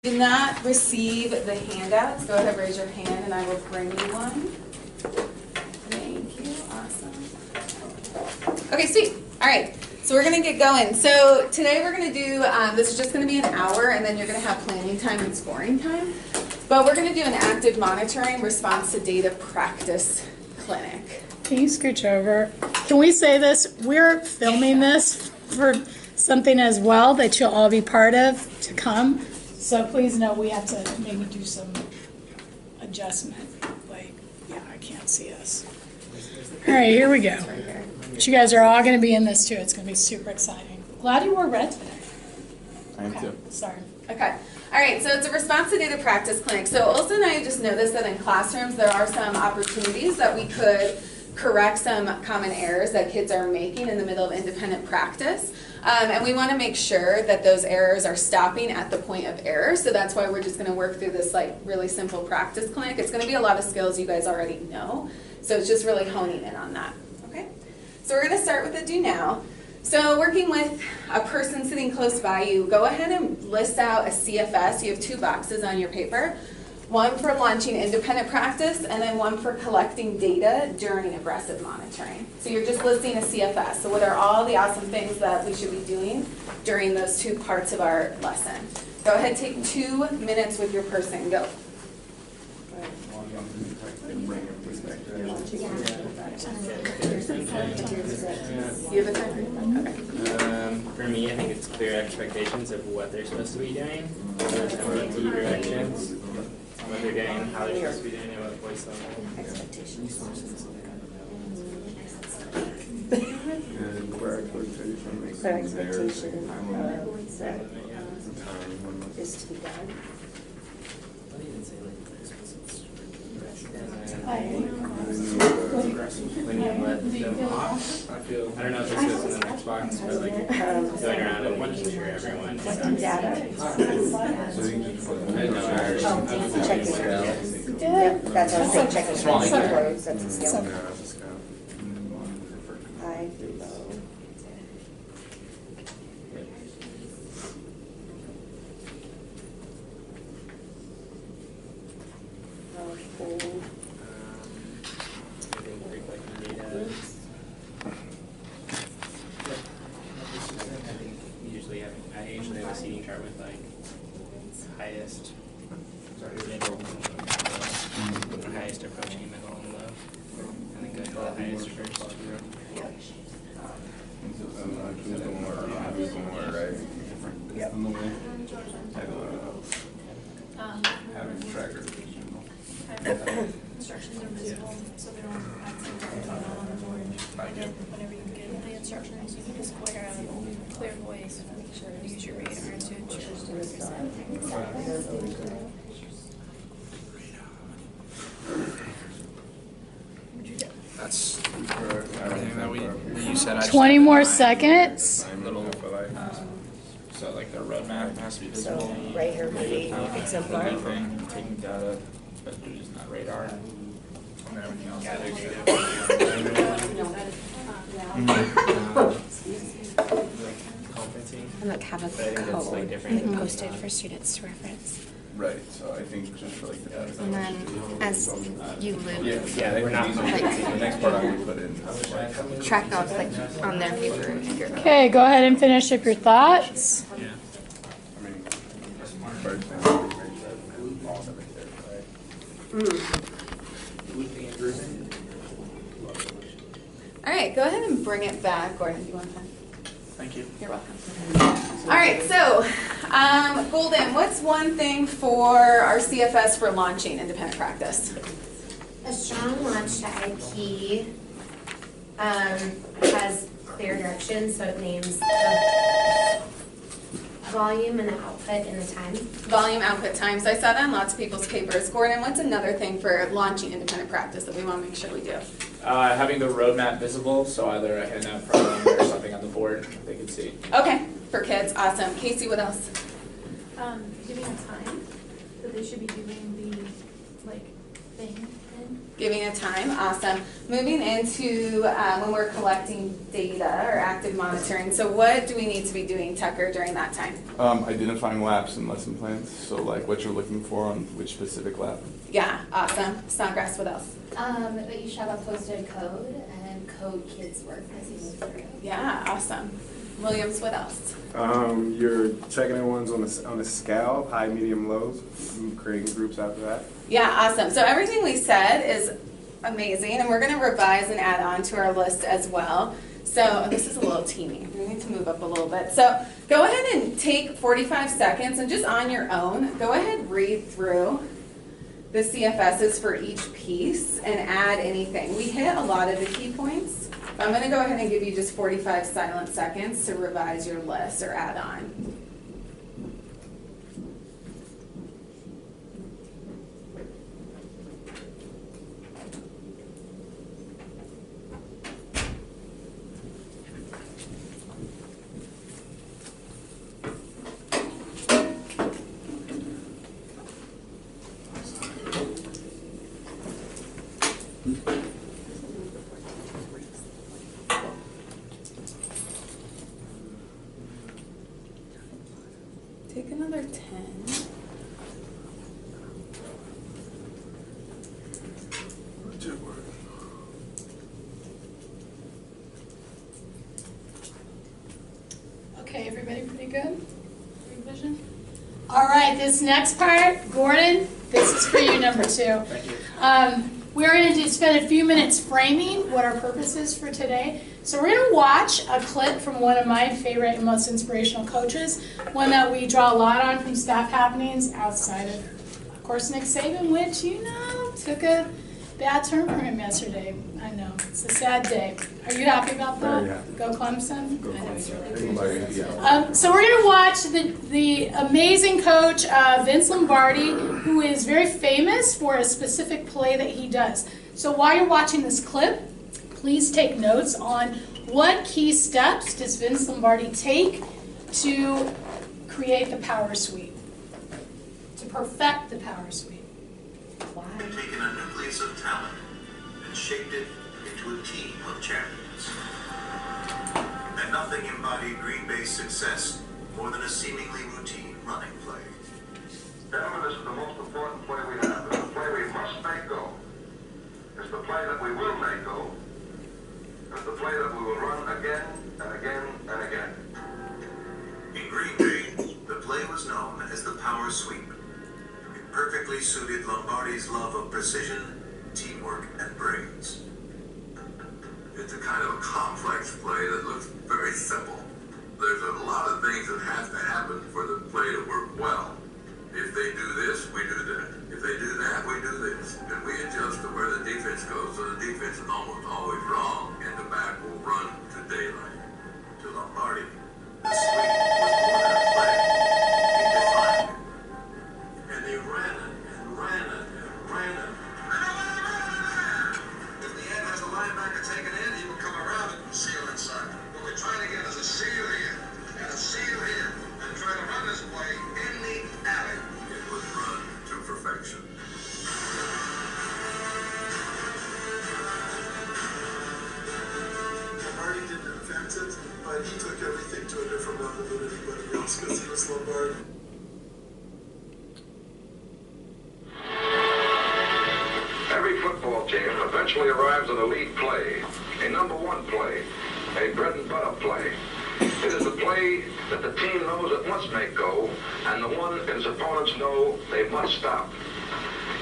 Did not receive the handouts, go ahead, raise your hand, and I will bring you one. Thank you, awesome. Okay, sweet. All right, so we're gonna get going. So today we're gonna do, this is just gonna be an hour, and then you're gonna have planning time and scoring time. But we're gonna do an active monitoring response to data practice clinic. Can you scooch over? Can we say this? We're filming this for something as well that you'll all be part of to come. So please know we have to maybe do some adjustment. Like, yeah, I can't see us. All right, here we go. But you guys are all going to be in this too. It's going to be super exciting. Glad you wore red today. I am too. Sorry. Okay. All right, so it's a response to data practice clinic. So Ulsa and I just noticed that in classrooms there are some opportunities that we could correct some common errors that kids are making in the middle of independent practice. And we want to make sure that those errors are stopping at the point of error. So that's why we're just going to work through this like really simple practice clinic. It's going to be a lot of skills you guys already know. So it's just really honing in on that. Okay. So we're going to start with the do now. So working with a person sitting close by you, go ahead and list out a CFS. You have 2 boxes on your paper. One for launching independent practice, and then one for collecting data during aggressive monitoring. So you're just listing a CFS. So what are all the awesome things that we should be doing during those 2 parts of our lesson? Go ahead, take 2 minutes with your person. Go. You have a timer? Okay. For me, I think it's clear expectations of what they're supposed to be doing, MDT directions, what they're doing, how they're supposed to be doing it, what voice level. And where expectation Clear expectation is to be done. When you let them off, I don't know if this goes in the next box, but like going around and making sure everyone is Collecting data. Checking. Yep, that's what I was saying, checking words, that's a skill. High, low. Full. I usually have a seating chart with like highest, middle, highest approaching middle and low, and then go to the highest first. Yep. Having trackers. Instructions are visible, so they don't accidentally turn on the board. Whenever you get the instructions, you can just clear voice, use your radar to ensure. That's everything that you said. 20 more seconds. So like the roadmap has to be So visible. right here, maybe exemplar. Anything, taking data, but using that radar. And everything else. And like have a code like posted for students to reference. Right, so I think just for like the data. And then as you loop, Yeah, we're not. The next part I would put in. track off like on their paper. Okay, go ahead and finish up your thoughts. I mean, first thing, all of it there, All right, go ahead and bring it back, Gordon, if you want to. Thank you. You're welcome. All right, so Golden, what's one thing for our CFS for launching independent practice? A strong launch to IP has clear directions, so it names the volume and the output and the time. Volume, output, time. So I saw that in lots of people's papers. Gordon, what's another thing for launching independent practice that we want to make sure we do? Having the roadmap visible, so either a handout problem or something on the board they can see. Okay, for kids, awesome. Casey, what else? Giving a time that they should be doing the like thing in. Giving a time, awesome. Moving into when we're collecting data or active monitoring. So what do we need to be doing, Tucker, during that time? Identifying laps and lesson plans. So like what you're looking for on which specific lap. Yeah, awesome. Snodgrass, what else? That you should have a posted code and code kids' work as you move through. Yeah, awesome. Williams, what else? You're checking in ones on a scale, high, medium, lows, and creating groups after that. Yeah, awesome. So everything we said is amazing, and we're going to revise and add on to our list as well. So this is a little teeny. We need to move up a little bit. So go ahead and take 45 seconds and just on your own, go ahead read through the CFSs for each piece and add anything. We hit a lot of the key points. I'm going to go ahead and give you just 45 silent seconds to revise your list or add on. Take another 10. Okay, everybody pretty good? Revision? All right, this next part, Gordon, this is for you, number 2. Thank you. We're going to spend a few minutes framing what our purpose is for today. So we're going to watch a clip from one of my favorite and most inspirational coaches, one that we draw a lot on from staff happenings outside of course, Nick Saban, which, you know, took a bad turn for him yesterday. I know, it's a sad day. Are you happy about that? Very happy. Go Clemson? Go I know he's really Clemson. so we're going to watch the amazing coach, Vince Lombardi, who is very famous for a specific play that he does. So while you're watching this clip, please take notes on what key steps does Vince Lombardi take to create the power suite, to perfect the power suite. Why? Taken a nucleus of talent and shaped it into a team of champions. And nothing embodied Green Bay's success more than a seemingly routine running play. Gentlemen, this is the most important play we have. It's the play we must make go. It's the play that we will make go. It's the play that we will run again and again and again. In Green Bay, the play was known as the power sweep. It perfectly suited Lombardi's love of precision, teamwork, and brains. It's a kind of a complex play that looks very simple. There's a lot of things that have to happen for the play to work well. If they do this, we do that. If they do that, we do this. And we adjust to where the defense goes, so the defense is almost always wrong, and the back will run to daylight. To Lombardi, the sweep was more than a play. It defined it. And they ran it, and ran it, and ran it. If the end has the linebacker taken in, he will come around and seal inside. What we're trying to get is a seal here, and a seal here, and try to run this play in the alley. It was run to perfection. Lombardi didn't invent it, but he took everything to a different level than anybody else because he was Lombardi. Every football team eventually arrives at a lead play, a number one play, a bread and butter play. It is a play that the team knows it must make go, and the one its opponents know they must stop.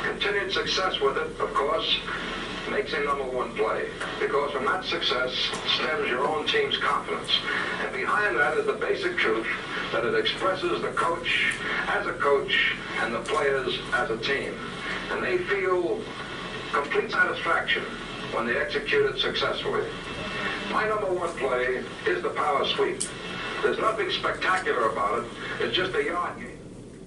Continued success with it, of course, makes a number one play, because from that success stems your own team's confidence. And behind that is the basic truth that it expresses the coach as a coach and the players as a team. And they feel complete satisfaction when they execute it successfully. My number one play is the power sweep. There's nothing spectacular about it. It's just a yard game.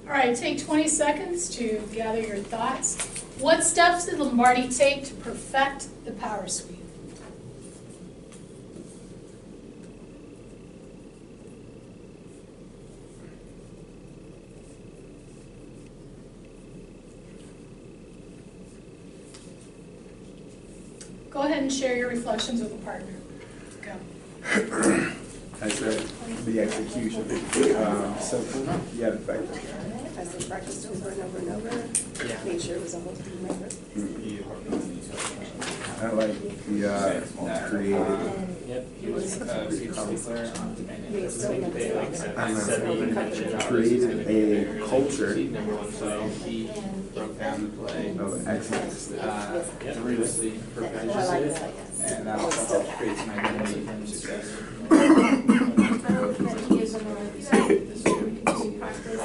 All right, take 20 seconds to gather your thoughts. What steps did Lombardi take to perfect the power suite? Go ahead and share your reflections with a partner. Go. I said the execution, simple yet effective. I said practice over and over and over. Yeah. Made sure it was a whole team member. I like the creative. Yep, he was a counselor. I think they like said I know. the intention Created a culture number one, so he broke down the play. of excellence. Rigorously proficiency, and that also helps create some identity and success. I hope that he gives them a continued practice and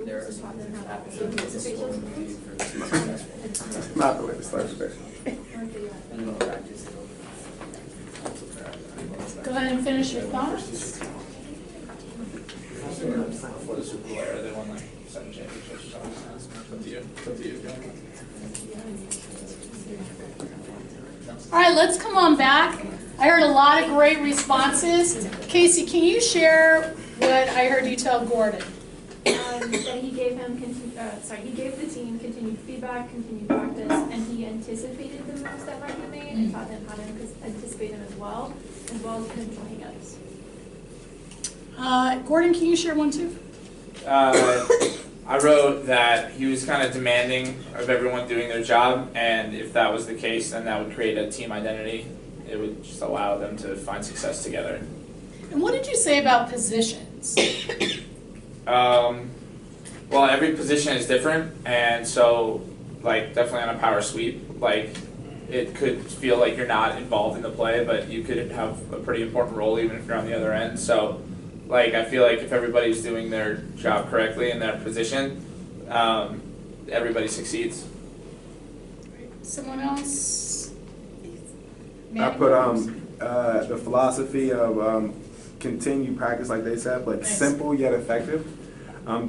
just taught them how to participate. Not the way to start the day. Go ahead and finish your thoughts. Before the Super Bowl era, they won like 7 championships. So it's up to you. It's up to you. All right, let's come on back. I heard a lot of great responses. Casey, can you share what I heard you tell Gordon? That he gave him, he gave the team continued feedback, continued practice, and he anticipated the moves that might be made and taught them how to anticipate them as well as control hiccups. Gordon, can you share one too? I wrote that he was kind of demanding of everyone doing their job, and if that was the case, then that would create a team identity. It would just allow them to find success together. And what did you say about positions? Well, every position is different, and so, like, definitely on a power sweep, like, it could feel like you're not involved in the play, but you could have a pretty important role even if you're on the other end. So, like, I feel like if everybody's doing their job correctly in their position, everybody succeeds. Someone else? I put the philosophy of continued practice, like they said, but simple yet effective.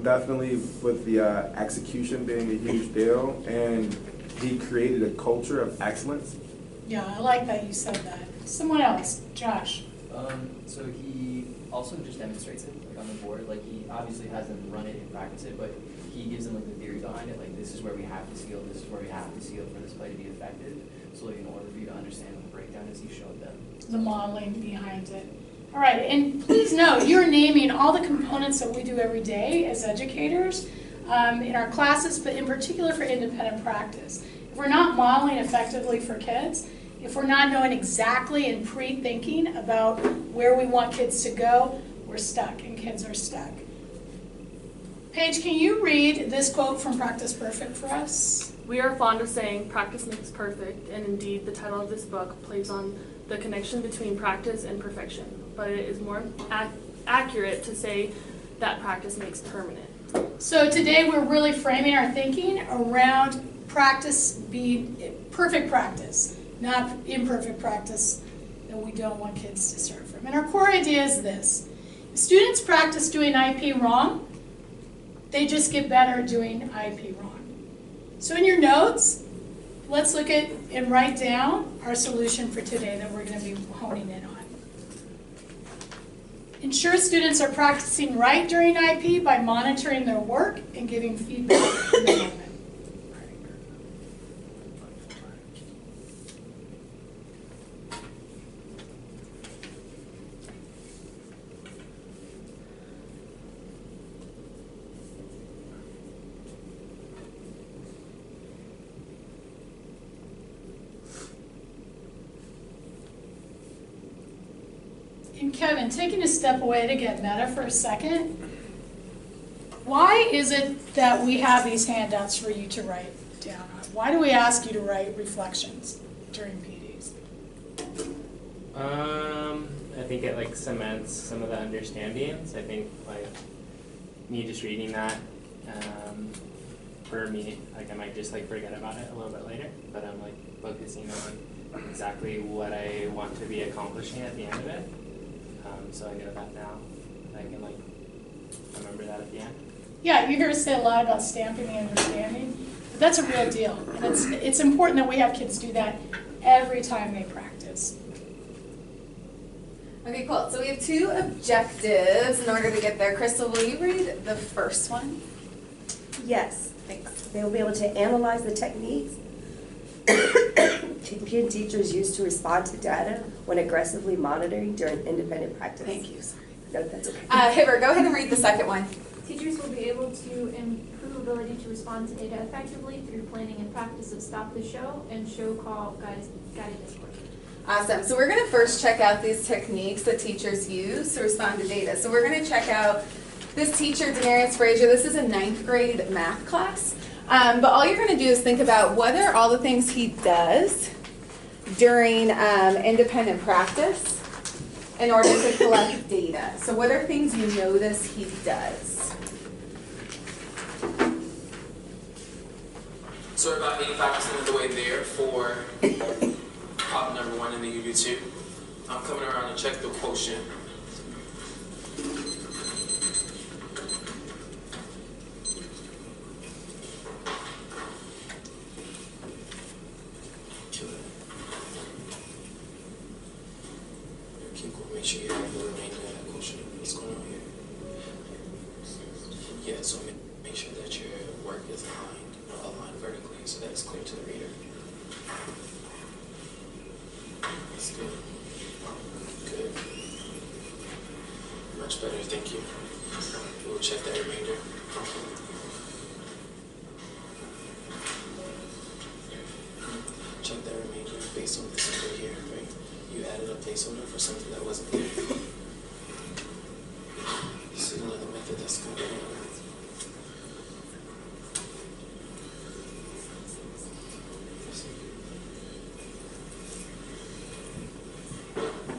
Definitely with the execution being a huge deal, and he created a culture of excellence. Yeah, I like that you said that. Someone else, Josh. So he also just demonstrates it like on the board. Like he obviously has them run it and practice it, but he gives them like the theory behind it. Like this is where we have to seal. This is where we have to seal for this play to be effective. So like in order for you to understand what the breakdown is, he showed them The modeling behind it. All right, and please note, you're naming all the components that we do every day as educators in our classes, but in particular for independent practice. If we're not modeling effectively for kids, if we're not knowing exactly and pre-thinking about where we want kids to go, we're stuck, and kids are stuck. Paige, can you read this quote from Practice Perfect for us? We are fond of saying practice makes perfect, and indeed the title of this book plays on the connection between practice and perfection, but it is more accurate to say that practice makes permanent. So today we're really framing our thinking around practice being perfect practice, not imperfect practice that we don't want kids to start from. And our core idea is this. If students practice doing IP wrong, they just get better at doing IP wrong. So in your notes, let's look at and write down our solution for today that we're going to be honing in on. Ensure students are practicing right during IP by monitoring their work and giving feedback in the moment. And Kevin, taking a step away to get meta for a second, why is it that we have these handouts for you to write down on? Why do we ask you to write reflections during PDs? I think it like cements some of the understandings. I think like me just reading that, for me, like I might just like forget about it a little bit later, but I'm like focusing on exactly what I want to be accomplishing at the end of it. So I know that now, and I can like remember that at the end. Yeah, you hear us say a lot about stamping the understanding, but that's a real deal. And it's important that we have kids do that every time they practice. Okay, cool. So we have two objectives in order to get there. Crystal, will you read the first one? Yes. Thanks. They will be able to analyze the techniques can teachers use to respond to data when aggressively monitoring during independent practice? Thank you. No, that's okay. Hibbert, go ahead and read the second one. Teachers will be able to improve ability to respond to data effectively through planning and practice of stop the show and show call guided discourse. Awesome. So we're going to first check out these techniques that teachers use to respond to data. So we're going to check out this teacher, Denarius Frazier. This is a 9th grade math class. But all you're going to do is think about what are all the things he does during independent practice in order to collect data. So what are things you notice he does? So we're about 85% of the way there for problem number 1 in the UB2. I'm coming around to check the quotient. Kill it. Keep going. Make sure you have the remainder of that quotient. What's going on here? Yeah, so make sure that your work is aligned vertically so that it's clear to the reader. That's good. Good. Much better, thank you. We'll check that remainder. Check that remainder based on this over here, right? You added a placeholder for something that wasn't there. This is another method that's going on.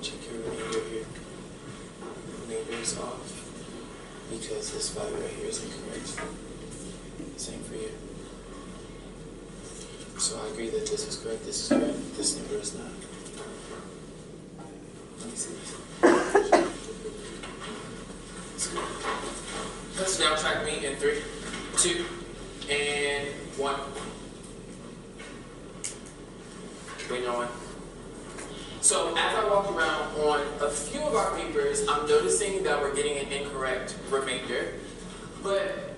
Check your remainder here. Remainder is off because this value right here is incorrect. Same for you. So I agree that this is correct, this is correct, this number is not. Let me see this. Let's now track me in 3, 2, and 1. Waiting on 1. So as I walk around on a few of our papers, I'm noticing that we're getting an incorrect remainder. But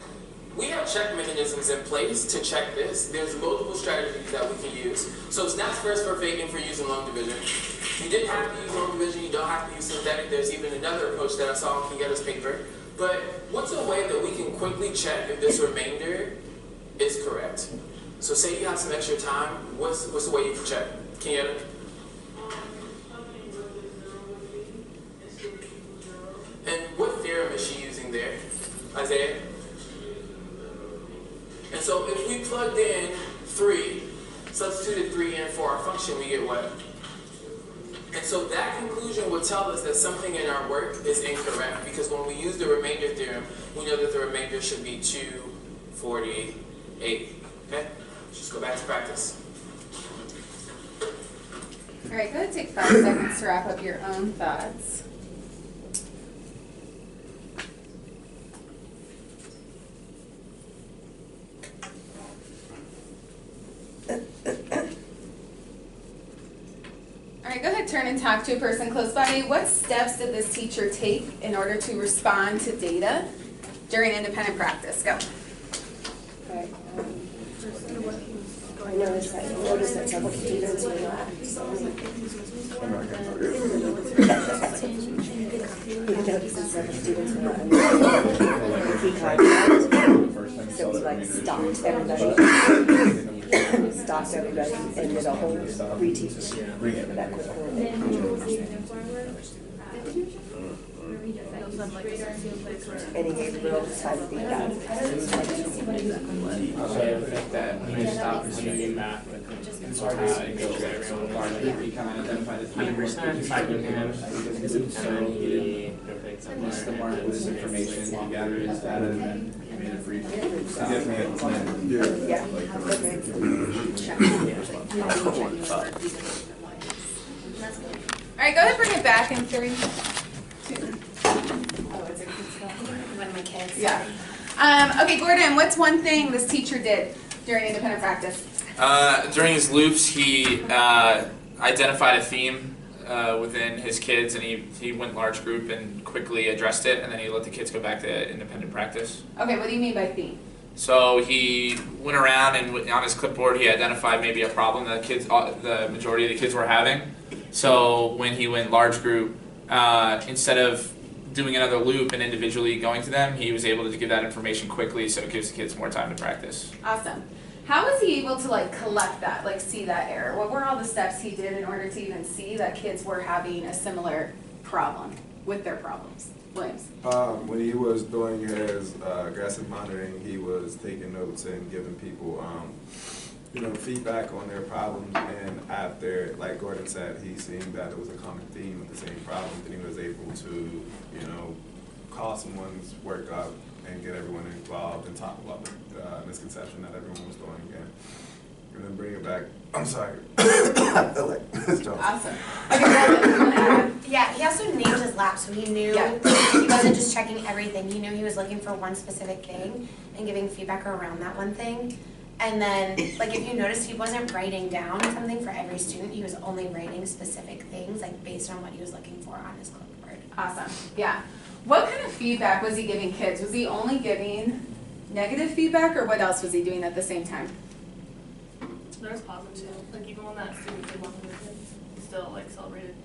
we have check mechanisms in place to check this. There's multiple strategies that we can use. So snaps first for faking for using long division. You didn't have to use long division, you don't have to use synthetic. There's even another approach that I saw on Kenyatta's paper. But what's a way that we can quickly check if this remainder is correct? So say you have some extra time, what's the way you can check? Kenyatta? And what theorem is she using there? Isaiah? And so if we plugged in 3, substituted 3 in for our function, we get what? And so that conclusion would tell us that something in our work is incorrect, because when we use the remainder theorem, we know that the remainder should be 248. Okay? Just go back to practice. All right, go ahead and take 5 seconds to wrap up your own thoughts. All right, go ahead, turn and talk to a person close by. What steps did this teacher take in order to respond to data during independent practice? Go. Right. I noticed that several students were not. We noticed that several students were not key contact. So we like stopped everybody. Stopped everybody and did a whole reteach that and he gave real time feedback. When I stop receiving that, it's hard to go so far. You kind of identify the 3% I can have. Once the mark with this information, you gather his data, and then you made a brief. All right, go ahead and bring it back in 3, 2. One of my kids. Yeah. Okay, Gordon, what's one thing this teacher did during independent practice? During his loops, he identified a theme within his kids, and he went large group and quickly addressed it, and then he let the kids go back to independent practice. Okay, what do you mean by theme? So he went around and on his clipboard he identified maybe a problem that the majority of the kids were having. So when he went large group, instead of doing another loop and individually going to them, he was able to give that information quickly, so it gives the kids more time to practice. Awesome. How was he able to like collect that, like see that error? What were all the steps he did in order to even see that kids were having a similar problem with their problems? Williams. When he was doing his aggressive monitoring, he was taking notes and giving people, feedback on their problems. And after, like Gordon said, he seen that it was a common theme with the same problems, and he was able to, call someone's work up and get everyone involved and talk about the misconception that everyone was doing again. And then bring it back. I'm sorry. I feel like this job. Awesome. Okay, yeah, he also named his lab, so he knew he wasn't just checking everything. He knew he was looking for one specific thing and giving feedback around that one thing. And then, like, if you notice, he wasn't writing down something for every student. He was only writing specific things, like, based on what he was looking for on his clipboard. Awesome. Yeah. What kind of feedback was he giving kids? Was he only giving negative feedback, or what else was he doing at the same time? There was positive, like even when that student did one of the kids, he still like celebrated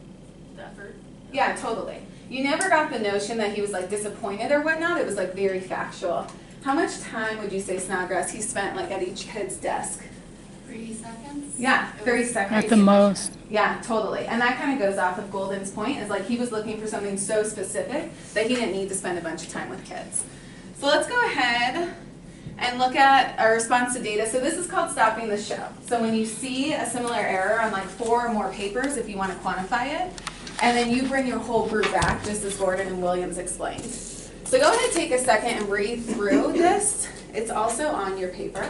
the effort. Yeah, totally. You never got the notion that he was like disappointed or whatnot. It was like very factual. How much time would you say, Snodgrass, he spent like at each kid's desk? 3 seconds? Yeah, 30 seconds. At the most. Yeah, totally. And that kind of goes off of Golden's point, is like he was looking for something so specific that he didn't need to spend a bunch of time with kids. So let's go ahead and look at our response to data. So this is called stopping the show. So when you see a similar error on like 4 or more papers, if you want to quantify it, and then you bring your whole group back, just as Gordon and Williams explained. So go ahead and take a second and read through this. It's also on your paper.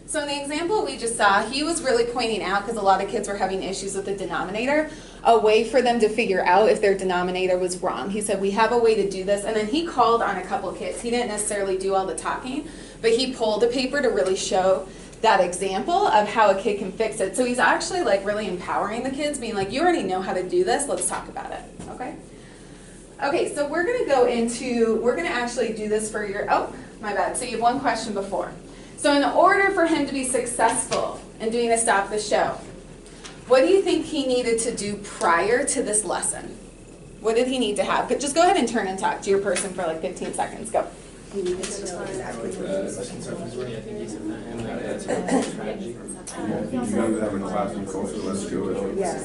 So in the example we just saw, he was really pointing out, because a lot of kids were having issues with the denominator, a way for them to figure out if their denominator was wrong. He said, we have a way to do this. And then he called on a couple kids. He didn't necessarily do all the talking, but he pulled a paper to really show that example of how a kid can fix it. So he's actually like really empowering the kids, being like, you already know how to do this, let's talk about it, okay? Okay, so we're gonna actually do this for your, oh, my bad. So you have one question before. So in order for him to be successful in doing a stop the show, what do you think he needed to do prior to this lesson? What did he need to have? Just go ahead and turn and talk to your person for like 15 seconds. Go. He needed to know exactly what he was looking for. Yeah,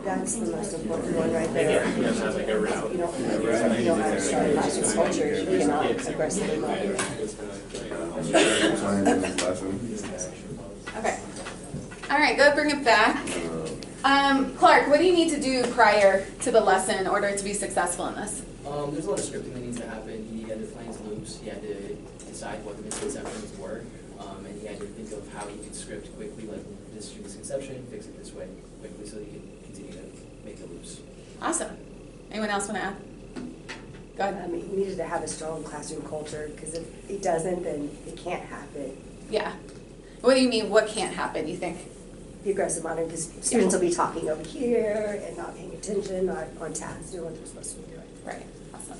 that's the most important one right there. You don't have to start classroom culture, you cannot aggressively monitor. Okay. All right, go bring it back. Clark, what do you need to do prior to the lesson in order to be successful in this? There's a lot of scripting that needs to happen. He had to plan his loops. He had to decide what the misconceptions were. And he had to think of how he could script quickly, like this misconception, fix it this way quickly so that he could continue to make the loops. Awesome. Anyone else want to add? Go ahead. He needed to have a strong classroom culture, because if he doesn't, then it can't happen. Yeah. What do you mean, what can't happen, you think? The aggressive monitoring, because students will be talking over here and not paying attention, not on task, doing what they're supposed to be doing. Right. Awesome.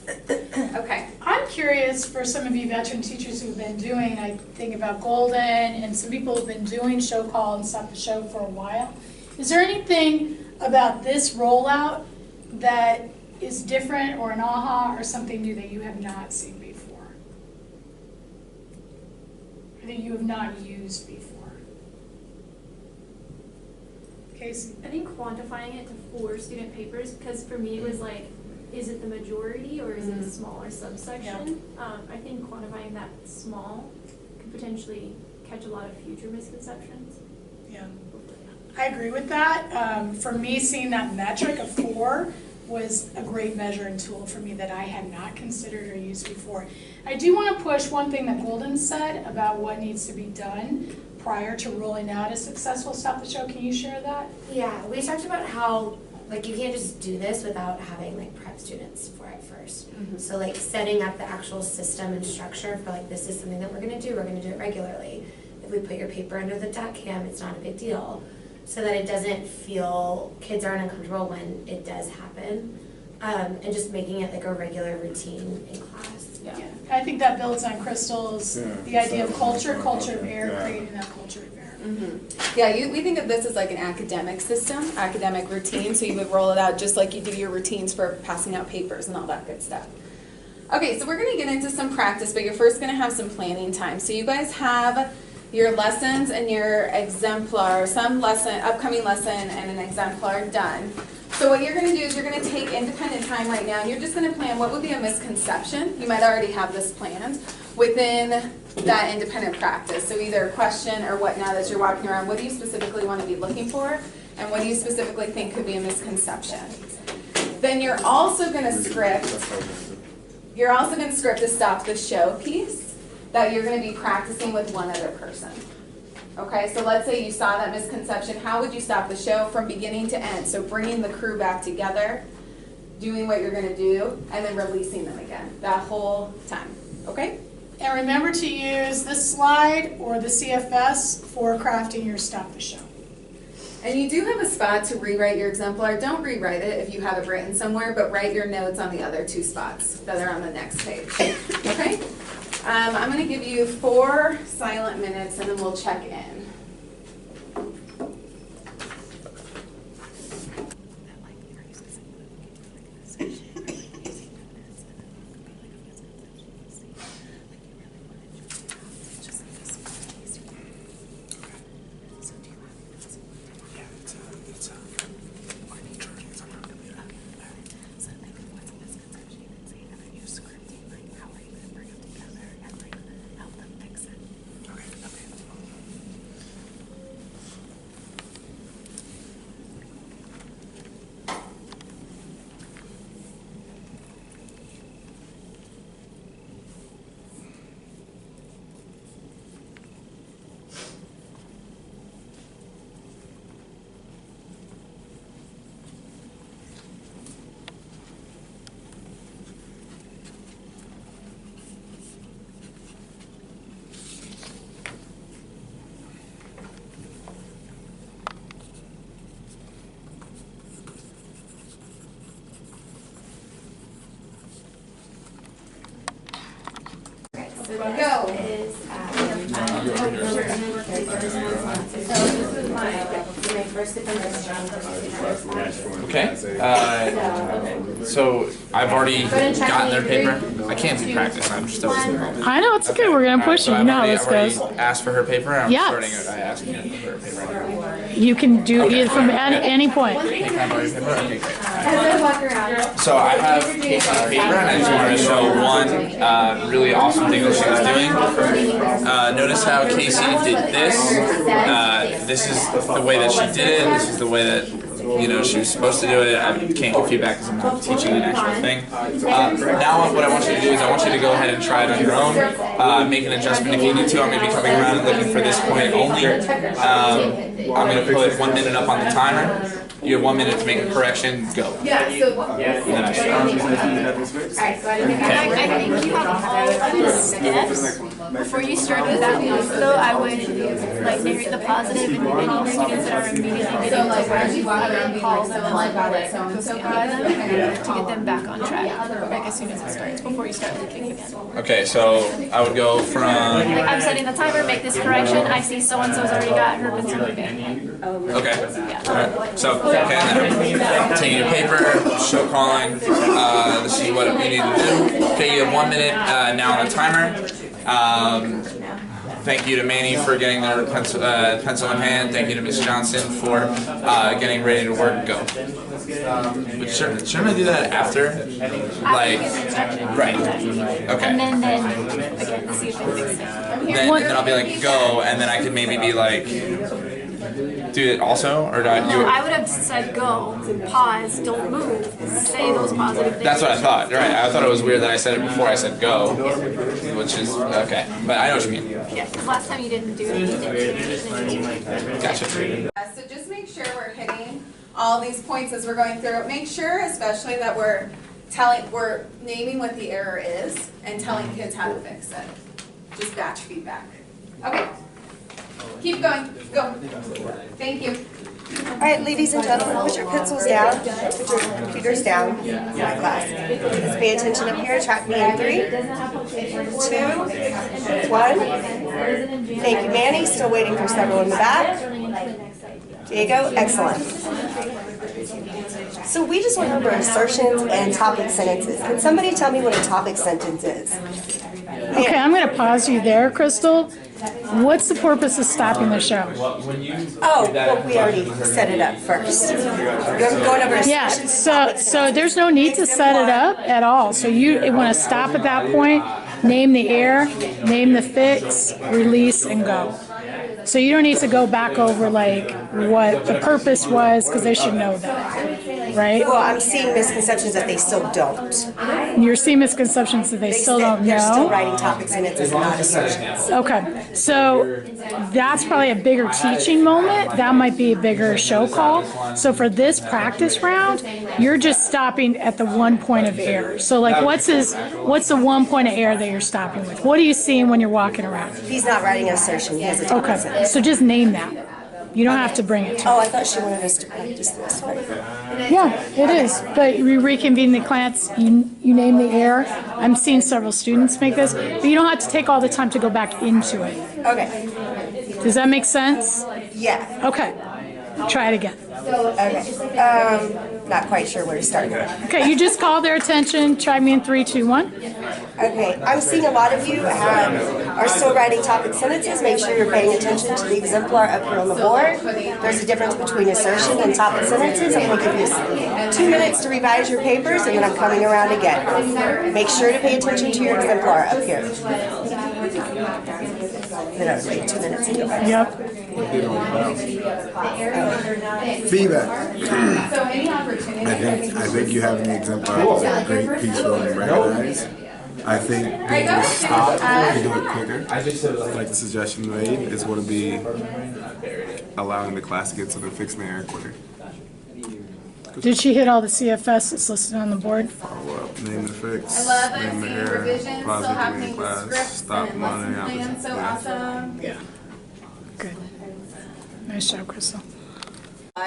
Okay. I'm curious, for some of you veteran teachers who've been doing, I think about Golden, and some people who've been doing show call and stop the show for a while. Is there anything about this rollout that is different, or an aha, or something new that you have not seen before? Or that you have not used before? Casey? I think quantifying it to 4 student papers, because for me it was like, is it the majority or is it a smaller subsection? I think quantifying that small could potentially catch a lot of future misconceptions. Yeah. I agree with that. For me, seeing that metric of 4 was a great measuring tool for me that I had not considered or used before. I do want to push one thing that Golden said about what needs to be done prior to rolling out a successful Stop the Show. Can you share that? Yeah, we talked about how, like, you can't just do this without having, like, prep students for it first. So, like, setting up the actual system and structure for, like, this is something that we're going to do it regularly. If we put your paper under the DAC cam, it's not a big deal. So that it doesn't feel, kids aren't uncomfortable when it does happen. And just making it, like, a regular routine in class. Yeah. I think that builds on Crystal's, the idea of culture of error, creating that culture of error. Yeah, we think of this as like an academic system, academic routine, so you would roll it out just like you do your routines for passing out papers and all that good stuff. Okay, so we're going to get into some practice, but you're first going to have some planning time. So you guys have your lessons and your exemplar, upcoming lesson and an exemplar done. So what you're going to do is you're going to take independent time right now, and you're just going to plan what would be a misconception. You might already have this planned within that independent practice. So either a question or what now that you're walking around, what do you specifically want to be looking for, and what do you specifically think could be a misconception? Then you're also going to script the Stop the Show piece that you're going to be practicing with one other person. Okay, so let's say you saw that misconception. How would you stop the show from beginning to end? So bringing the crew back together, doing what you're going to do, and then releasing them again that whole time. Okay? And remember to use this slide or the CFS for crafting your Stop the Show. And you do have a spot to rewrite your exemplar. Don't rewrite it if you have it written somewhere, but write your notes on the other 2 spots that are on the next page. Okay? I'm going to give you 4 silent minutes, and then we'll check in. So go. Okay. So I've already gotten their paper. I can't do practice. I'm just always involved. I know, it's okay. We're going to push you. You know how this goes. I've asked for her paper. And I'm Yes. starting it by asking her for her paper. You can do it from any point. Can I borrow your paper? Okay, great. So I have Casey's paper, and I just wanted to show one really awesome thing that she was doing. Notice how Casey did this. This is the way that she did it. This is the way that she was supposed to do it. I can't give feedback because I'm not teaching an actual thing. Now what I want you to do is I want you to go ahead and try it on your own. Make an adjustment if you need to. I'm going to be coming around and looking for this point only. I'm going to put 1 minute up on the timer. You have 1 minute to make a correction. Go. Yeah, so And then I start. I think you have all of the steps. Before you start with that piece, though, I would like narrate the positive and any negatives that are immediately getting to where you call them and to get them back on track, like as soon as it starts, before you start looking again. Okay, so I would go from. I'm setting the timer, make this correction. I see so-and-so's already got her pencil. Okay. Alright. So, okay, then taking your paper, show calling. This is what you need to do. Okay, you have 1 minute now on the timer. Thank you to Manny for getting their pencil in hand. Thank you to Ms. Johnson for getting ready to work. Go. Shouldn't I do that after? Like, right. Okay. And then again, see if it fixes it. Then I'll be like, go, and then I could maybe be like, do it also, or do I do No, it? I would have said go, pause, don't move, say those positive things. That's what I thought. Right. I thought it was weird that I said it before I said go, which is okay. But I know what you mean. Yeah, because last time you didn't do it, you didn't. Gotcha. So just make sure we're hitting all these points as we're going through it. Make sure especially that we're naming what the error is and telling kids how to fix it. Just batch feedback. Okay. Keep going. Go. Thank you. All right, ladies and gentlemen, put your pencils down, put your computers down, my class. Let's pay attention up here, track me in 3, 2, 1. Thank you, Manny, still waiting for several in the back. Diego, excellent. So we just went over assertions and topic sentences. Can somebody tell me what a topic sentence is? Okay, I'm going to pause you there, Crystal. What's the purpose of stopping the show? Oh, well, we already set it up first. You're going over assertions. Yeah, so there's no need to set it up at all. So you want to stop at that point, name the error, name the fix, release, and go. So you don't need to go back over like what the purpose was, because they should know that, right? Well, I'm seeing misconceptions that they still don't. You're seeing misconceptions that they still don't know? They're still writing topic sentences and not assertions. Okay, so that's probably a bigger teaching moment. That might be a bigger show call. So for this practice round, you're just stopping at the one point of error. So like what's the one point of error that you're stopping with? What are you seeing when you're walking around? He's not writing an assertion, he has a topic sentence. Okay, so just name that. You don't have to bring it to Oh, I thought she wanted us to practice this, right? Yeah, it is. But we reconvene the class, you name the error. I'm seeing several students make this, but you don't have to take all the time to go back into it. Okay. Does that make sense? Yeah. Okay. Try it again. Okay. Not quite sure where to start. Okay, you just call their attention. Try me in 3, 2, 1. Okay, I'm seeing a lot of you are still writing topic sentences. Make sure you're paying attention to the exemplar up here on the board. There's a difference between assertion and topic sentences. I'm going to give you 2 minutes to revise your papers, and then I'm coming around again. Make sure to pay attention to your exemplar up here. That was like 2 minutes ago. Yep. Feedback. So any opportunity. I think you having the exemplar is a great piece for them to recognize. I think being able to stop and do it quicker, like the suggestion you made, is going to be allowing the class to get to the fixed error quicker. Did she hit all the CFS that's listed on the board? Follow up, name the fix, I love name the seeing error, revisions pause still it happening during with class, scripts stop and monitoring lesson plans, so awesome. Yeah. Good. Nice job, Crystal.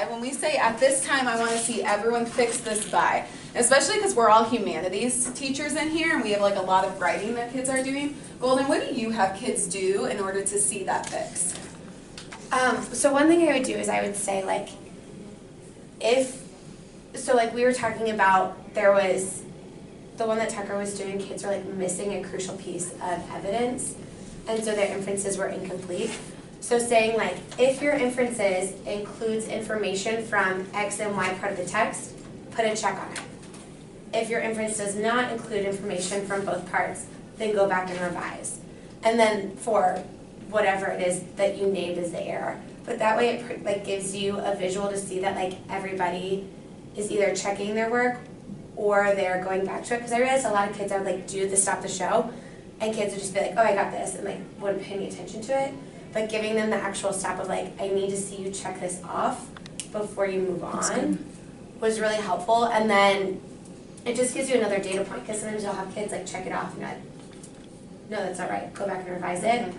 When we say at this time, I want to see everyone fix this by, especially because we're all humanities teachers in here and we have like a lot of writing that kids are doing. Golden, what do you have kids do in order to see that fix? So one thing I would do is I would say like, like we were talking about, there was the one that Tucker was doing, kids were like missing a crucial piece of evidence, and so their inferences were incomplete. So saying like, if your inferences includes information from X and Y part of the text, put a check on it. If your inference does not include information from both parts, then go back and revise. And then for whatever it is that you named as the error. But that way it like gives you a visual to see that like everybody is either checking their work or they're going back to it. Because I realized a lot of kids, I would like do the stop the show, and kids would just be like, oh, I got this, and like wouldn't pay any attention to it. But giving them the actual step of like, I need to see you check this off before you move on was really helpful. And then it just gives you another data point, because sometimes you'll have kids like check it off and like, no, that's all right, go back and revise it.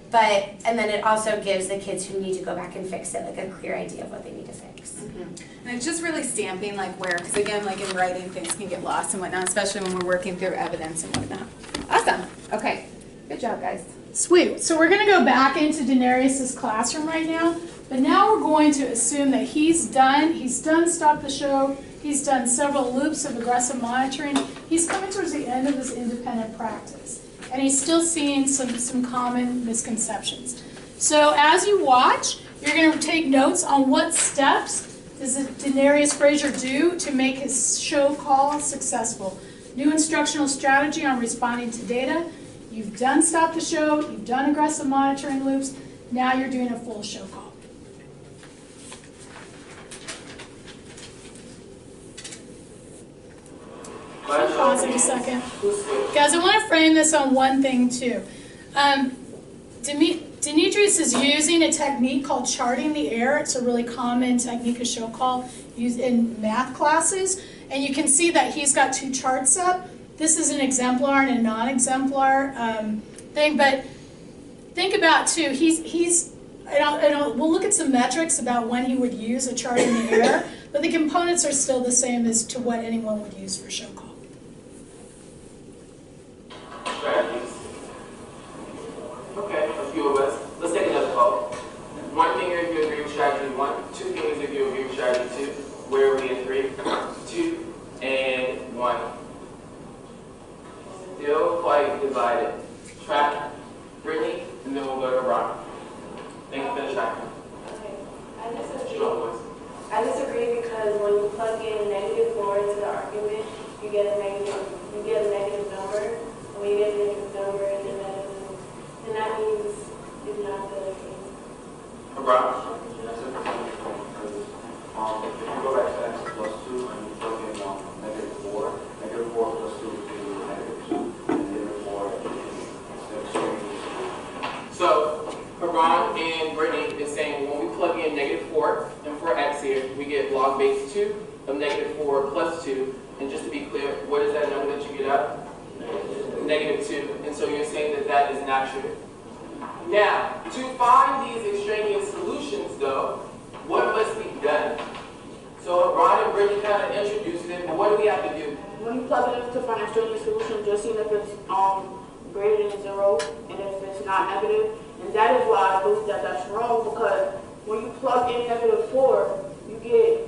But, and then it also gives the kids who need to go back and fix it like a clear idea of what they need to fix. And it's just really stamping like where, because again, like in writing, things can get lost and whatnot, especially when we're working through evidence and whatnot. Awesome. Okay. Good job, guys. Sweet. So we're going to go back into Denarius's classroom right now, but now we're going to assume that he's done Stop the Show. He's done several loops of aggressive monitoring. He's coming towards the end of his independent practice, and he's still seeing some common misconceptions. So as you watch, you're going to take notes on what steps does Denarius Frazier do to make his show call successful. New instructional strategy on responding to data. You've done Stop the Show, you've done aggressive monitoring loops, now you're doing a full show call. pause it a second. Guys, I want to frame this on one thing too. Demetrius is using a technique called charting the error. It's a really common technique of show call used in math classes. And you can see that he's got two charts up. This is an exemplar and a non-exemplar thing. But think about too, we'll look at some metrics about when he would use a charting the error. But the components are still the same as to what anyone would use for show call. Strategies. Okay, a few of us. Let's take another vote. One finger if you agree with strategy 1, 2 fingers if you agree with strategy 2. Where are we in 3, 2, and 1? Still quite divided. Track, Brittany, and then we'll go to Ron. Thank you for the track. I disagree because when you plug in -4 into the argument, you get a negative number. And when you get a negative number and then that means it's not the case. Rob? If you go back to x plus 2 and you plug in -4 plus 2 would give you -2, and -4 instead of So, Haran and Brittany is saying when we plug in -4 and for x here, we get log base 2 of -4 plus 2. And just to be clear, what is that number that you get out? -2. And so you're saying that that is not true. Now, to find these extraneous solutions though, what must be done? So Ron and Brittany kind of introduced it, but what do we have to do? When you plug it in to find a extraneous solution, just see if it's greater than 0 and if it's not negative. And that is why I believe that that's wrong, because when you plug in -4, you get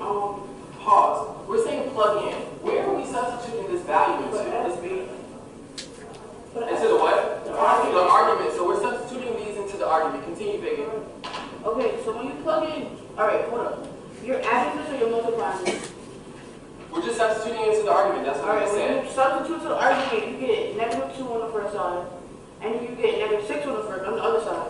Pause. We're saying plug in. Where are we substituting this value into? Into the what? The argument. So we're substituting these into the argument. Continue, Biggie. Okay, so when you plug in, alright, hold up. You're adding this or you're multiplying this? We're just substituting into the argument. That's what we said. When you substitute to the argument, you get -2 on the first side, and you get -6 on the other side.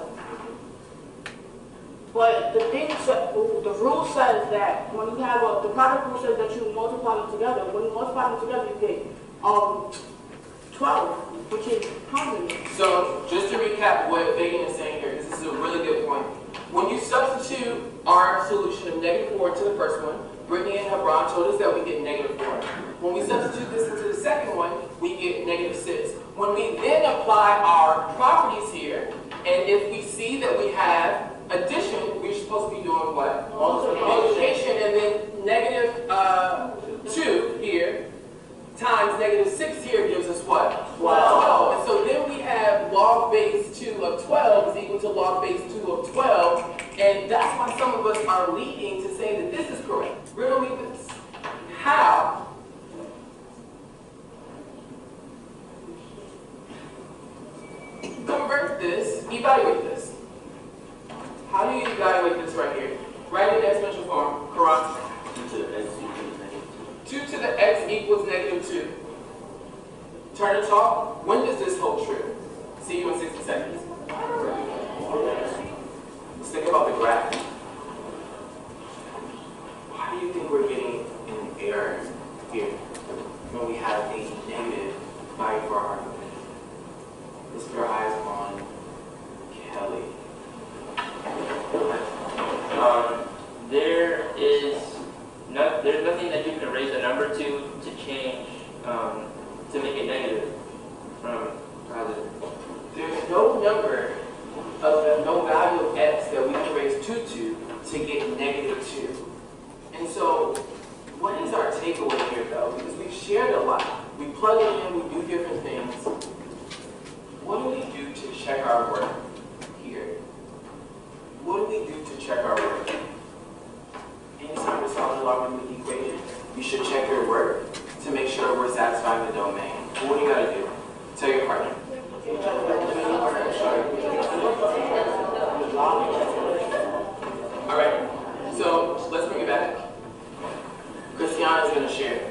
But the rule says that when you have the product rule says that you multiply them together. When you multiply them together, you get 12, which is constant. So just to recap what Megan is saying here, because this is a really good point. When you substitute our solution of -4 to the first one, Brittany and Hebron told us that we get -4. When we substitute this into the second one, we get -6. When we then apply our properties here, and if we see that we have addition, we're supposed to be doing what? Multiplication, and then -2 here times -6 here gives us what? 12. And so then we have log base 2 of 12 is equal to log base 2 of 12, and that's why some of us are leading to say that this is correct. Riddle me this. How? Convert this, evaluate this. How do you evaluate this right here? Write it in exponential form. Quran. 2 to the x equals -2. Turn and talk. When does this hold true? See you in 60 seconds. Let's think about the graph. Why do you think we're getting an error here when we have a negative value for our argument? Let's put our eyes on Kelly. There's nothing that you can raise a number to change, to make it negative from positive. There's no number of no value of x that we can raise 2 to get -2. And so, what is our takeaway here though? Because we've shared a lot. We plug it in, we do different things. What do we do to check our work here? What do we do to check our work? Anytime we're solving a logarithmic equation, you should check your work to make sure we're satisfying the domain. What do you gotta do? Tell your partner. Alright, so let's bring it back. Christiana's gonna share.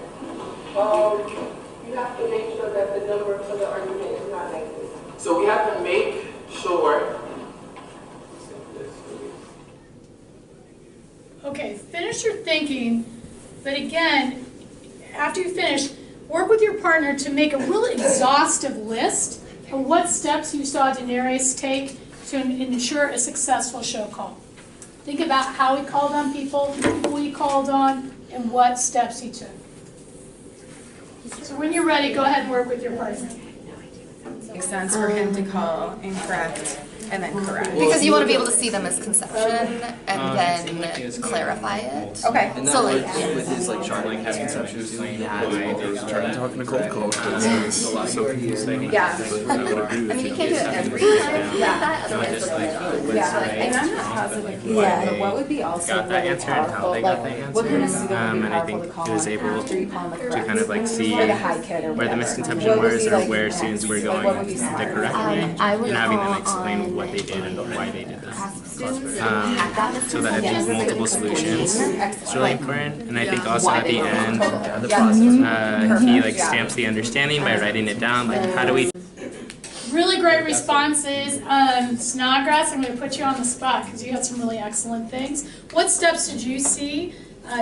You have to make sure that the number for the argument is not negative. So we have to make sure. Okay, finish your thinking, but again, after you finish, work with your partner to make a really exhaustive list of what steps you saw Denarius take to ensure a successful show call. Think about how he called on people, who he called on, and what steps he took. So when you're ready, go ahead and work with your partner. Makes sense for him to call incorrect and then correct. Because you want to be able to see the misconception and then clarify it. Okay. And So that, like, with his like chart, like having conceptions, he had talking to cold call. Yeah. I mean, you can't do it every time like that, otherwise it's like, Yeah, and I'm not positive either, but what would be also got that really answer and how powerful, they got like, the answer. what kind of pseudo would be And I powerful think to call he was on able after you call on the to correct kind of like see or the high kid or where the whatever. misconception What would was be, or like, where next? students were Like, going what would be the smart? correct way I would and having them call explain on what they did and why they did that. students So that I think multiple solutions is really important, and I think also at the end, he like stamps the understanding by writing it down. Like, how do we? Really great responses. Snodgrass, I'm going to put you on the spot because you had some really excellent things. What steps did you see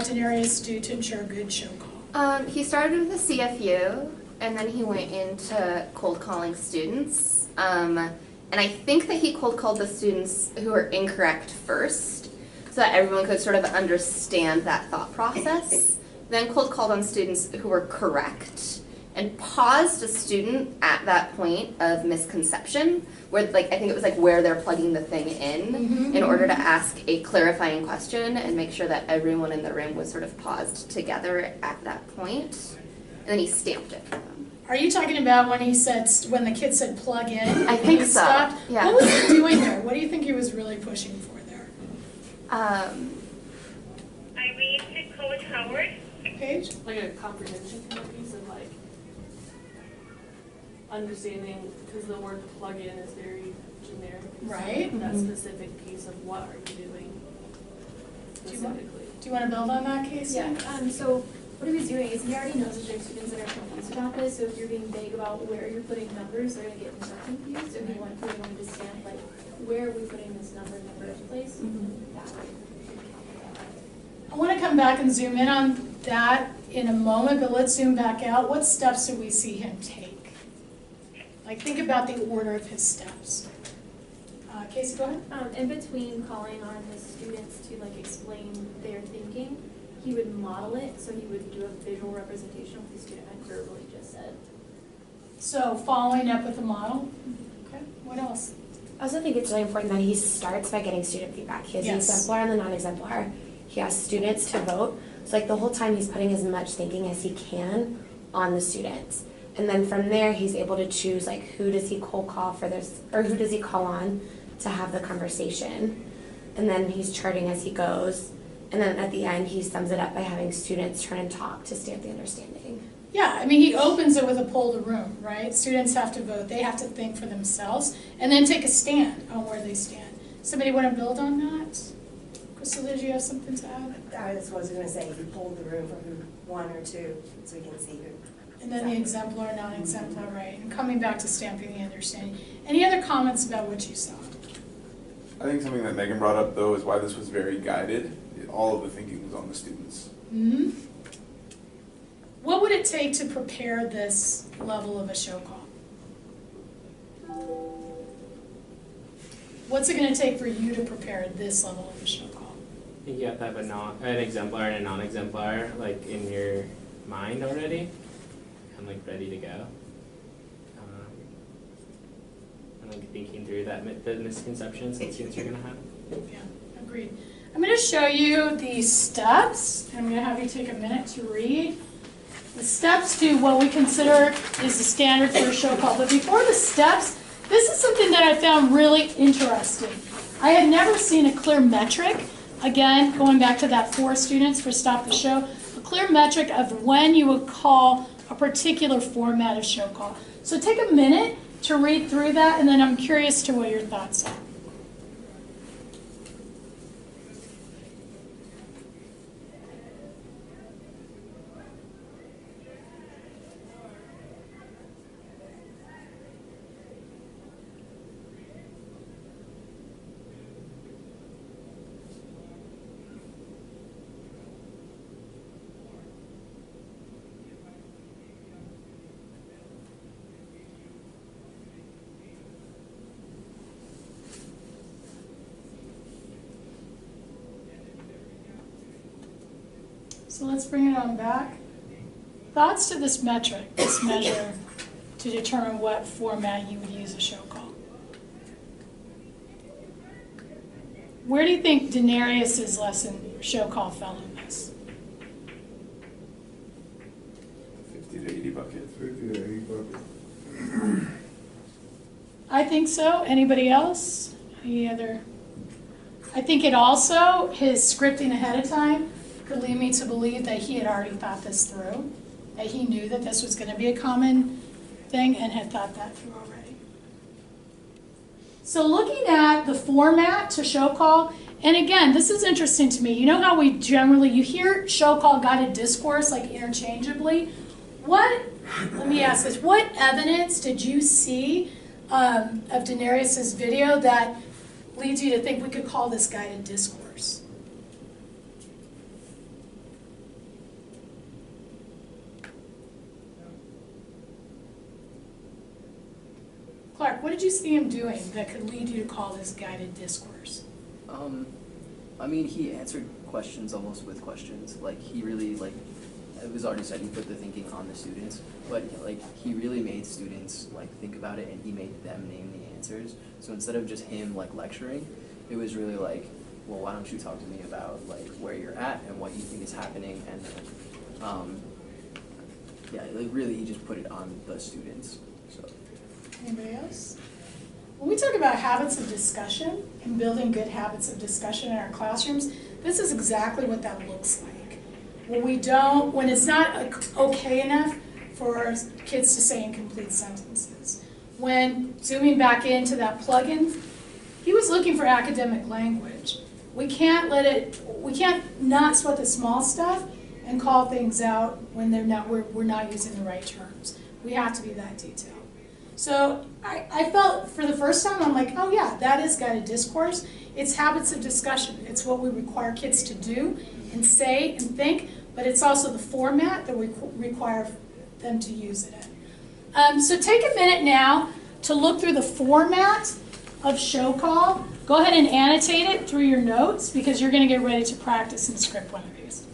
Denarius do to ensure a good show call? He started with the CFU, and then he went into cold calling students. And I think that he cold called the students who were incorrect first, so that everyone could sort of understand that thought process. Then cold called on students who were correct, and paused a student at that point of misconception, where like I think it was like where they're plugging the thing in order to ask a clarifying question and make sure that everyone in the room was sort of paused together at that point. And then he stamped it for them. Are you talking about when he said, when the kid said plug in? I think he so, stopped? yeah. What was he doing there? What do you think he was really pushing for there? I read to Coach Howard. Paige? Like a comprehension kind of piece of like understanding, because the word plug in is very generic. Right. That specific piece of what are you doing specifically. Do you want to build on that, Casey? Yeah, so what he was doing is he already knows that there's students that are confused about this, so if you're being vague about where you're putting numbers, they're gonna get more confused, so he wanted to stand like, where are we putting this number in the first place? That way. I want to come back and zoom in on that in a moment, but let's zoom back out. What steps do we see him take? Like, think about the order of his steps. Casey, go ahead. In between calling on the students to like explain their thinking, he would model it, so he would do a visual representation of what the student had verbally just said. So following up with a model. Okay, what else? I also think it's really important that he starts by getting student feedback. He has the exemplar and the non-exemplar. He asks students to vote. So like the whole time he's putting as much thinking as he can on the students. And then from there he's able to choose like who does he cold call for this, or who does he call on to have the conversation. And then he's charting as he goes. And then at the end, he sums it up by having students turn and talk to stamp the understanding. Yeah, I mean, he opens it with a poll to room, right? Students have to vote, they have to think for themselves, and then take a stand on where they stand. Somebody want to build on that? Crystal, did you have something to add? That's what I was going to say, he pulled the room from one or two, so we can see who. And then the exemplar, non-exemplar, right? And coming back to stamping the understanding. Any other comments about what you saw? I think something that Megan brought up though is why this was very guided. All of the thinking was on the students. Mm-hmm. What would it take to prepare this level of a show call? What's it going to take for you to prepare this level of a show call? I think you have to have an exemplar and a non-exemplar like in your mind already and like ready to go. And like thinking through the misconceptions that students are going to have. Yeah, agreed. I'm going to show you the steps. I'm going to have you take a minute to read. The steps to what we consider is the standard for a show call. But before the steps, this is something that I found really interesting. I had never seen a clear metric. Again, going back to that 4 students for Stop the Show, a clear metric of when you would call a particular format of show call. So take a minute to read through that, and then I'm curious to what your thoughts are. So let's bring it on back. Thoughts to this metric, this measure, to determine what format you would use a show call. Where do you think Denarius's lesson show call fell in this? 50 to 80 buckets. 50 to 80 buckets. I think so. Anybody else? Any other? I think it also, his scripting ahead of time could lead me to believe that he had already thought this through, that he knew that this was going to be a common thing and had thought that through already. So looking at the format to show call, and again, this is interesting to me. You know how we generally, you hear show call guided discourse like interchangeably. Let me ask this, what evidence did you see of Denarius's video that leads you to think we could call this guided discourse? Clark, what did you see him doing that could lead you to call this guided discourse? I mean, he answered questions almost with questions. Like, he really, like, it was already said, he put the thinking on the students, but, like, he really made students, like, think about it, and he made them name the answers. So instead of just him, like, lecturing, it was really like, well, why don't you talk to me about, like, where you're at and what you think is happening, and then, yeah, like, really, he just put it on the students, so. Anybody else? When we talk about habits of discussion and building good habits of discussion in our classrooms, this is exactly what that looks like. When it's not okay enough for kids to say incomplete sentences. When zooming back into that plugin, he was looking for academic language. We can't not sweat the small stuff and call things out when we're not using the right terms. We have to be that detailed. So I felt for the first time, I'm like, oh yeah, that is guided discourse. It's habits of discussion. It's what we require kids to do and say and think, but it's also the format that we require them to use it in. So take a minute now to look through the format of show call. Go ahead and annotate it through your notes because you're going to get ready to practice and script one of these.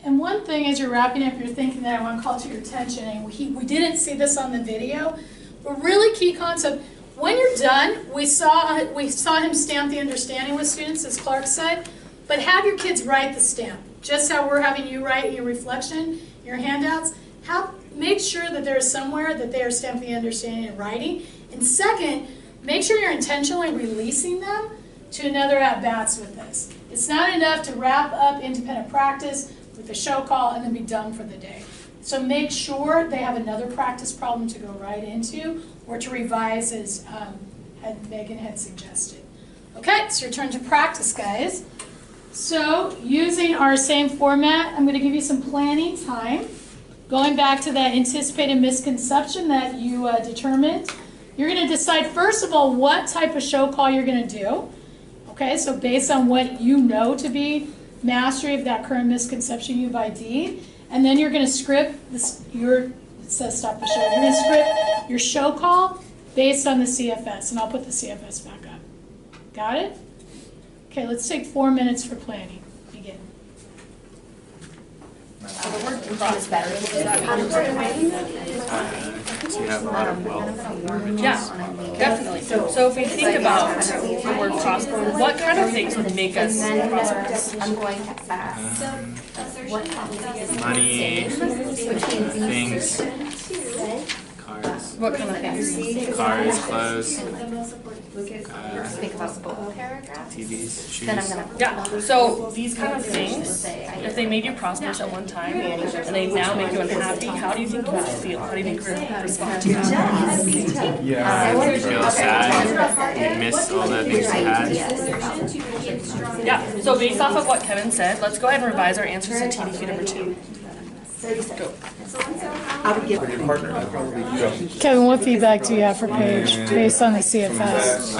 And one thing as you're wrapping up, you're thinking that I want to call to your attention, and we didn't see this on the video, but really key concept. When you're done, we saw him stamp the understanding with students, as Clark said, but have your kids write the stamp. Just how we're having you write in your reflection, your handouts, make sure that there is somewhere that they are stamping the understanding and writing. And second, make sure you're intentionally releasing them to another at-bats with this. It's not enough to wrap up independent practice with a show call and then be done for the day. So make sure they have another practice problem to go right into or to revise as Megan had suggested. Okay, it's your turn to practice, guys. So using our same format, I'm going to give you some planning time. Going back to that anticipated misconception that you determined, you're going to decide first of all what type of show call you're going to do. Okay, so based on what you know to be mastery of that current misconception you've ID'd, and then you're going to script it says stop the show. You're going to script your show call based on the CFS, and I'll put the CFS back up. Got it? Okay, let's take 4 minutes for planning. Begin. So the word prosperous, what does that To have a lot of wealth. mean? Yeah, definitely. So if we think about the word prosperous, what kind of things would make us prosperous? I'm going to Money, things, cars. What kind of things? Cars, clothes, Think about both. TVs, shoes. Yeah, so these kind of things, if they made you prosperous at one time and they now make you unhappy, how do you think you would feel? How do you think you would respond to that? You feel sad, you miss all the things you had. Yeah, so based off of what Kevin said, let's go ahead and revise our answers to TDQ number 2. Go. Kevin, what feedback do you have for Paige based on the CFS?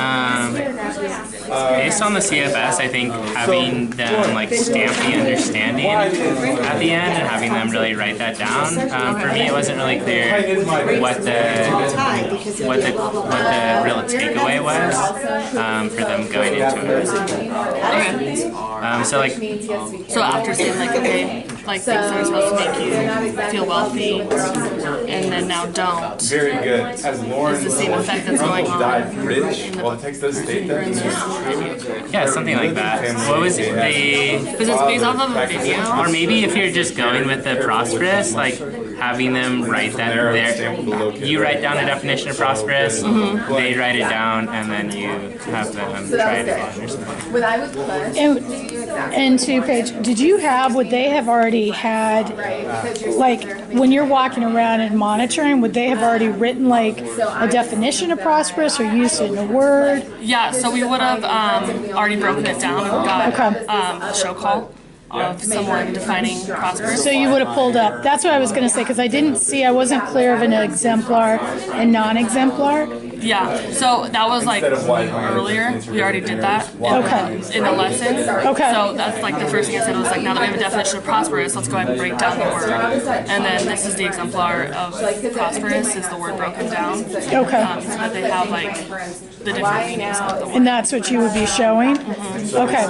Based on the CFS, I think having them like stamp the understanding at the end and having them really write that down. For me, it wasn't really clear what the real takeaway was for them going into it. So after saying like, okay, like things that are supposed to make you feel wealthy and then now don't. Very good. As Lauren is the same effect that's going on. died rich, well, the text does state that. Yeah, something like that. What was it? Because it's based off of a video. Or maybe if you're just going with the prosperous, like having them write that there. You write down the definition of prosperous, they write it down, and then you have them try it again or something. What I would push. And to Paige, did you have, would they have already had, like, when you're walking around and monitoring, would they have already written like a definition of prosperous or used it in a word? Yeah, so we would have already broken it down and got a show call of someone defining prosperous. So you would have pulled up, that's what I was going to say, because I didn't see, I wasn't clear of an exemplar and non-exemplar. Yeah, so that was like earlier, we already did that in the lesson. Okay. So that's like the first thing I said was like, now that we have a definition of prosperous, let's go ahead and break down the word. And then this is the exemplar of prosperous, is the word broken down. Okay. So that they have like the different meanings of the word. And that's what you would be showing? Okay.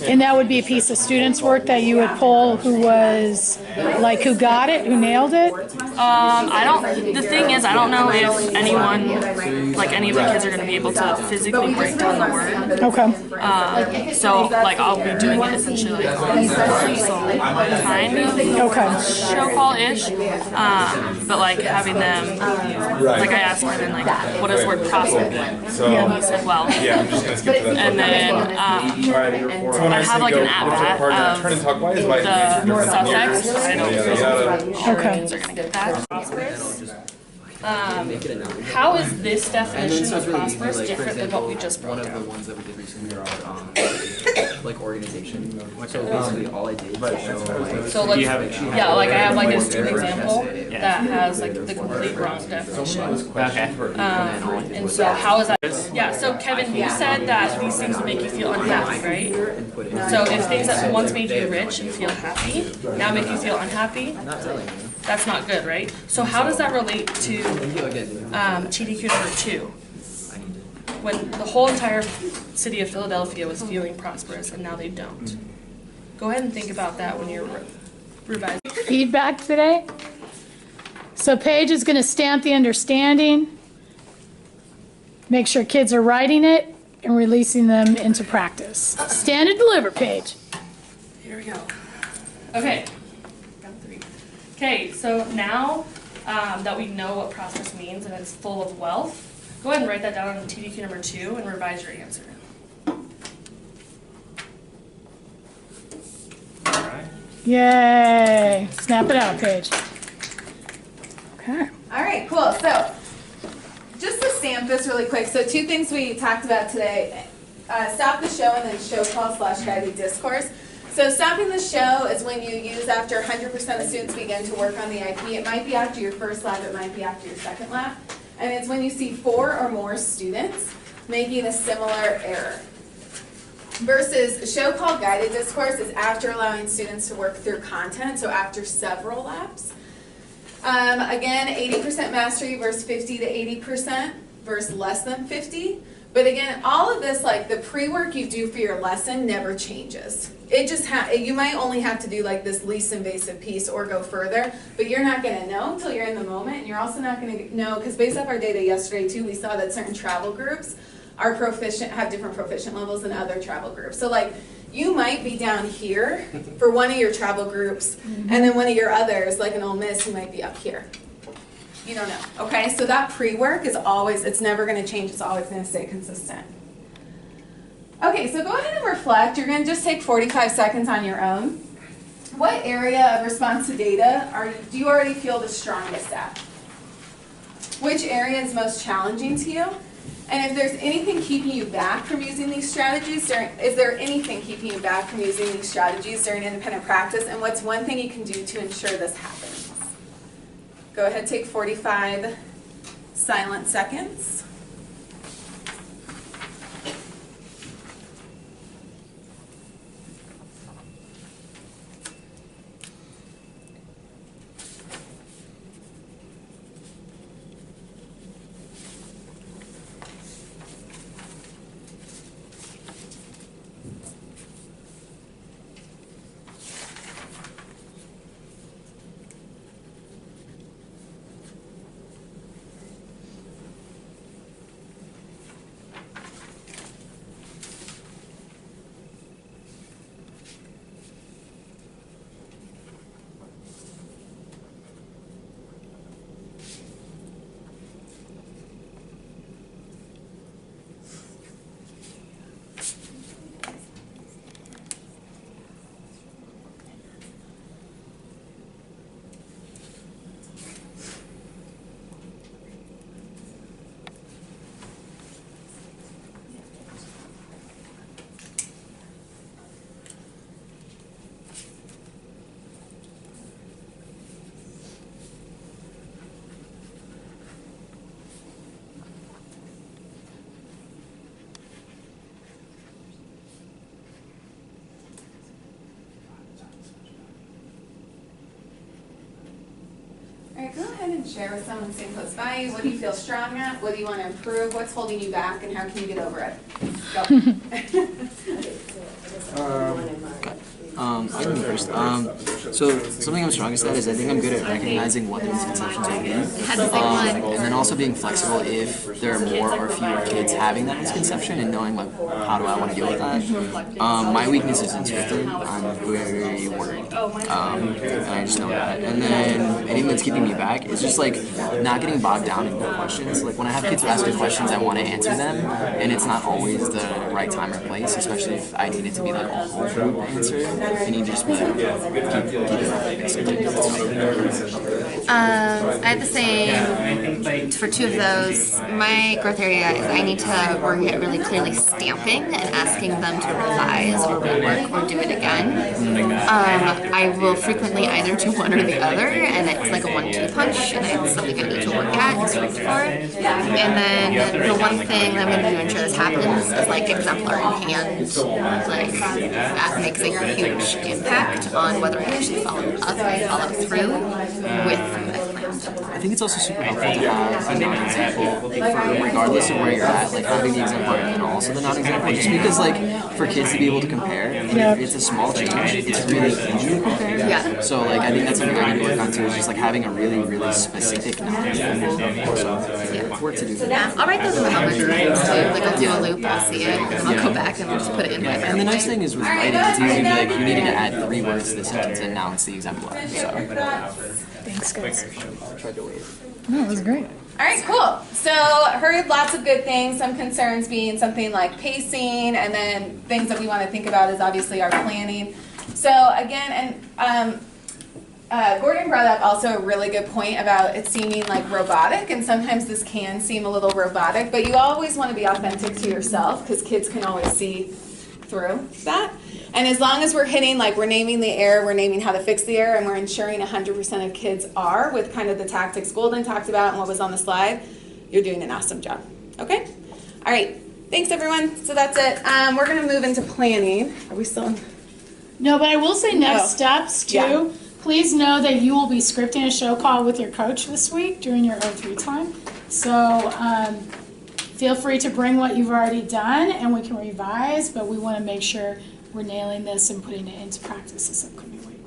And that would be a piece of students' work that you would pull who was, like, who got it, who nailed it? The thing is, I don't know if anyone, like any of the kids are going to be able to physically break down the word. Okay. So, like, I'll be doing it essentially like kind of show call-ish, but like having them, like I asked Kevin, like, what does the word prosper mean? So, And he said, well, yeah, I'm just gonna skip to that. and then I have like an at-bat of the suffix. I don't know if kids are going to get that. How is this definition of prosperous different than what we just broke down? One of the ones that we did recently are like organization. So basically all I did was show So like, yeah, like I have like a student example that has like the complete wrong definition. Okay. And so how is that? Yeah, so Kevin, you said that these things would make you feel unhappy, right? So if things that once made you rich and feel happy, now make you feel unhappy, that's not good, right? So how does that relate to TDQ number 2? When the whole entire city of Philadelphia was feeling prosperous and now they don't. Go ahead and think about that when you're revising. Feedback today? So Paige is going to stamp the understanding, make sure kids are writing it, and releasing them into practice. Stand and deliver, Paige. Here we go. Okay. Got 3. Okay, so now that we know what prosperous means and it's full of wealth, go ahead and write that down on TDQ number 2 and revise your answer. Yay. Snap it out, Paige. Okay. All right, cool. So just to stamp this really quick, so 2 things we talked about today. Stop the show and then show call / guided discourse. So stopping the show is when you use after 100% of students begin to work on the IP. It might be after your first lab, it might be after your second lab. And it's when you see 4 or more students making a similar error. Versus show call guided discourse is after allowing students to work through content, so after several labs. Again, 80% mastery versus 50 to 80% versus less than 50. But again, all of this, like the pre-work you do for your lesson never changes. It just you might only have to do like this least invasive piece or go further, but you're not gonna know until you're in the moment, and you're also not gonna know, because based off our data yesterday too, we saw that certain travel groups are proficient, have different proficient levels than other travel groups. So like, you might be down here for one of your travel groups, and then one of your others, like an Ole Miss, who might be up here. You don't know, okay? So that pre-work is always, it's never gonna change, it's always gonna stay consistent. Okay, so go ahead and reflect. You're gonna just take 45 seconds on your own. What area of response to data do you already feel the strongest at? Which area is most challenging to you? And if there's anything keeping you back from using these strategies, is there anything keeping you back from using these strategies during independent practice? And what's one thing you can do to ensure this happens? Go ahead, take 45 silent seconds. All right, go ahead and share with someone sitting close by you. What do you feel strong at? What do you want to improve? What's holding you back, and how can you get over it? Go. I can go first. So something I'm strongest at is I think I'm good at recognizing what the misconceptions are being. And then also being flexible if there are more or fewer kids having that misconception and knowing like how do I want to deal with that. My weakness is intuitive. I'm very worried. And I just know that. And then anything that's keeping me back is just like not getting bogged down in the questions. Like when I have kids who ask me questions, I want to answer them, and it's not always the right time or place, especially if I need it to be like a whole group answer. I need to just be like, I have the same for two of those. My growth area is I need to work at really clearly stamping and asking them to revise or rework or do it again. I will frequently either do one or the other, and it's like a 1-2 punch, and it's something I need to work at and strive for. And then the one thing that I'm going to do to ensure this happens is like exemplar in hand. Like that makes a huge impact on whether I actually follow through with the plan. I think it's also super helpful to have a non-example for regardless of where you're at, like having the example and also the non-example, just because like for kids to be able to compare, if it's a small change, it's really easy to compare. Yeah. So like I think that's something I need to work on too, is just like having a really, really specific non-example. So work to do. Yeah, I'll write those in the homework too. Like I'll do a loop, I'll see it, and I'll go back and just put it in my And the nice thing is with writing, it's easy to be like, you needed to add 3 words to the sentence, and now it's the exemplar. So. Thanks, guys. Tried to wait. No, it was great. All right, cool. So heard lots of good things, some concerns being something like pacing, and then things that we want to think about is obviously our planning. So again, and Gordon brought up also a really good point about it seeming like robotic, and sometimes this can seem a little robotic, but you always want to be authentic to yourself because kids can always see through that. And as long as we're hitting, like we're naming the error, we're naming how to fix the error, and we're ensuring 100% of kids are with kind of the tactics Golden talked about and what was on the slide, you're doing an awesome job. Okay? All right. Thanks, everyone. So that's it. We're going to move into planning. Are we still in? No, but I will say next steps too. Yeah. Please know that you will be scripting a show call with your coach this week during your O3 time. So feel free to bring what you've already done and we can revise, but we want to make sure we're nailing this and putting it into practice this upcoming week.